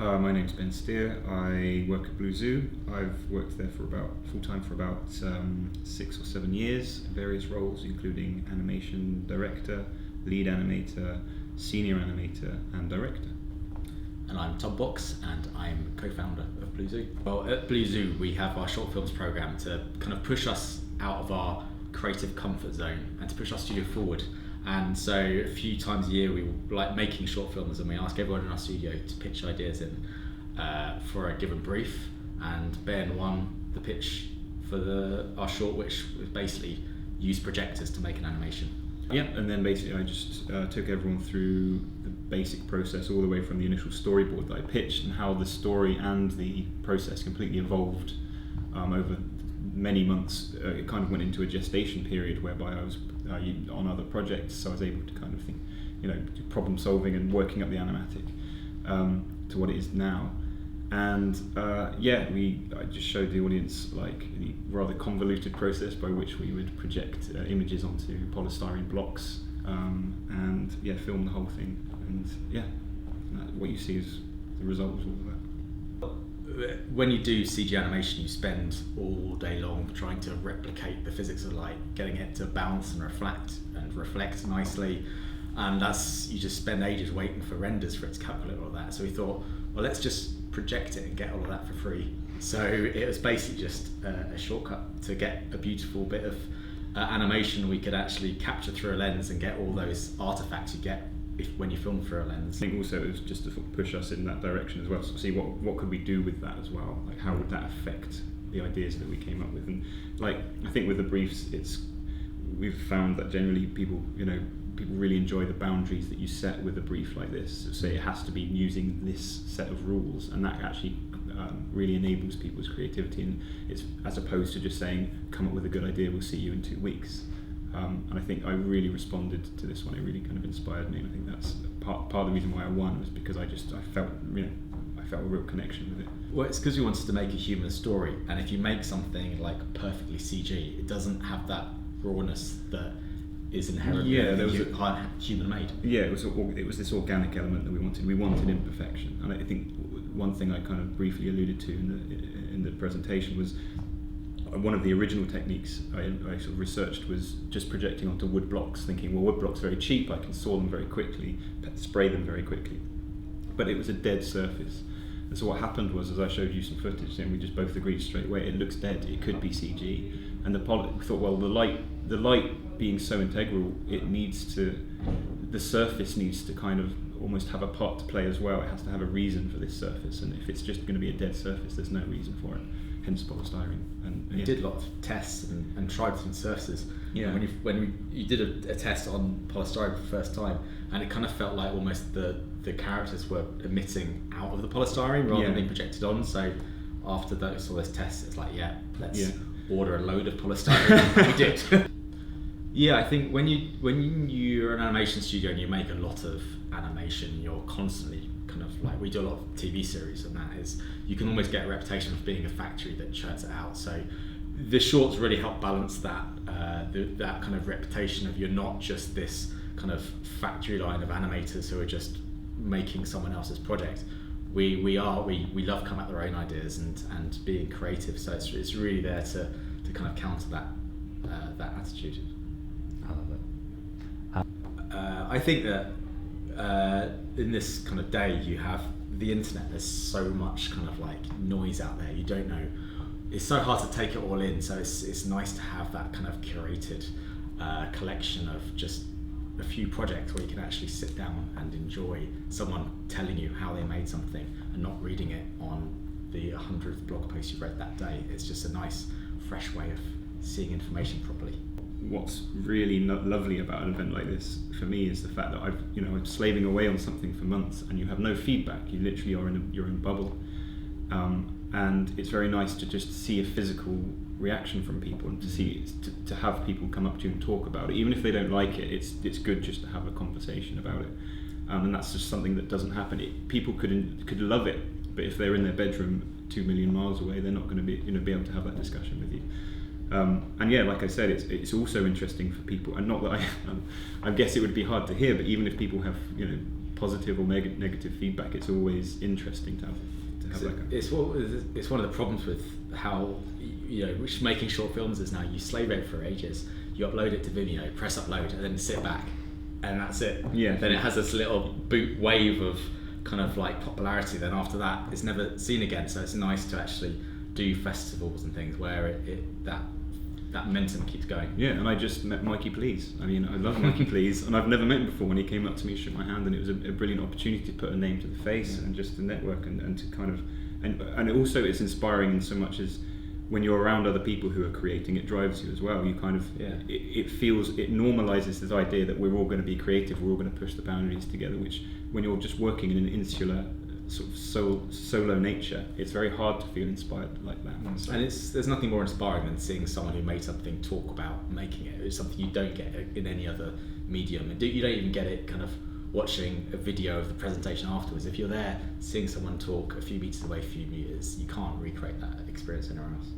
My name's Ben Steer. I work at Blue Zoo. I've worked there full-time for about 6 or 7 years in various roles, including animation director, lead animator, senior animator, and director. And I'm Tom Box, and I'm co-founder of Blue Zoo. Well, at Blue Zoo, we have our short films program to kind of push us out of our creative comfort zone and to push our studio forward. And so a few times a year we like making short films, and we ask everyone in our studio to pitch ideas in for a given brief. And Ben won the pitch for our short, which was basically use projectors to make an animation. Yeah, and then basically I just took everyone through the basic process all the way from the initial storyboard that I pitched, and how the story and the process completely evolved over many months. It kind of went into a gestation period whereby I was on other projects, so I was able to kind of think, do problem solving and working up the animatic to what it is now. And I just showed the audience like the rather convoluted process by which we would project images onto polystyrene blocks and film the whole thing. And what you see is the result of all of that. When you do CG animation, you spend all day long trying to replicate the physics of light, getting it to bounce and reflect nicely, and you just spend ages waiting for renders for it to calculate all of that. So we thought, well, let's just project it and get all of that for free. So it was basically just a shortcut to get a beautiful bit of animation we could actually capture through a lens and get all those artifacts you get when you film through a lens. I think also it was just to push us in that direction as well, so see what could we do with that as well, like how would that affect the ideas that we came up with. And like I think with the briefs, we've found that generally people really enjoy the boundaries that you set with a brief like this. So say it has to be using this set of rules, and that actually really enables people's creativity, and it's as opposed to just saying come up with a good idea, we'll see you in 2 weeks. And I think I really responded to this one. It really kind of inspired me, and I think that's part of the reason why I won, was because I felt a real connection with it. Well, it's because we wanted to make a human story, and if you make something like perfectly CG, it doesn't have that rawness that is inherently human made. Yeah, it was this organic element that we wanted. We wanted imperfection, and I think one thing I kind of briefly alluded to in the presentation was one of the original techniques I sort of researched was just projecting onto wood blocks, thinking, well, wood blocks are very cheap, I can saw them very quickly, spray them very quickly. But it was a dead surface. And so what happened was, as I showed you some footage, and we just both agreed straight away, it looks dead, it could be CG. And we thought, well, the light being so integral, the surface needs to kind of almost have a part to play as well. It has to have a reason for this surface, and if it's just going to be a dead surface, there's no reason for it. Hence polystyrene. And we did a lot of tests and tried different surfaces. Yeah. And when you did a test on polystyrene for the first time, and it kind of felt like almost the characters were emitting out of the polystyrene rather than being projected on. So after all those tests, it's like, let's order a load of polystyrene. We did. Yeah, I think when you're an animation studio and you make a lot of animation, you're constantly kind of like, we do a lot of TV series, and that is, you can almost get a reputation of being a factory that churns it out. So the shorts really help balance that that kind of reputation of, you're not just this kind of factory line of animators who are just making someone else's project. We love coming up with our own ideas and being creative. So it's really there to kind of counter that attitude. I love it. I think that in this kind of day, you have the internet, there's so much kind of like noise out there, you don't know, it's so hard to take it all in, so it's nice to have that kind of curated collection of just a few projects where you can actually sit down and enjoy someone telling you how they made something and not reading it on the 100th blog post you read that day. It's just a nice fresh way of seeing information properly. What's really lovely about an event like this for me is the fact that I'm slaving away on something for months, and you have no feedback. You literally are in your own bubble, and it's very nice to just see a physical reaction from people, and to have people come up to you and talk about it, even if they don't like it. It's good just to have a conversation about it, and that's just something that doesn't happen. People could love it, but if they're in their bedroom 2 million miles away, they're not going to be able to have that discussion with you. And yeah, like I said, it's also interesting for people, and not that I guess it would be hard to hear, but even if people have positive or negative feedback, it's always interesting to have that. It's one of the problems with how, which making short films is now. You slave it for ages, you upload it to Vimeo, press upload, and then sit back, and that's it. Yeah. Then it has this little boot wave of kind of like popularity. Then after that, it's never seen again. So it's nice to actually do festivals and things where that momentum keeps going. Yeah, and I just met Mikey Please. I mean, I love Mikey Please, and I've never met him before. When he came up to me, shook my hand, and it was a brilliant opportunity to put a name to the face and just to network and to kind of, and also it's inspiring in so much as when you're around other people who are creating, it drives you as well. You kind of, it normalizes this idea that we're all going to be creative, we're all going to push the boundaries together, which when you're just working in an insular sort of solo nature, it's very hard to feel inspired like that. So. And there's nothing more inspiring than seeing someone who made something talk about making it. It's something you don't get in any other medium, and you don't even get it kind of watching a video of the presentation afterwards. If you're there seeing someone talk a few meters away, a few meters, you can't recreate that experience anywhere else.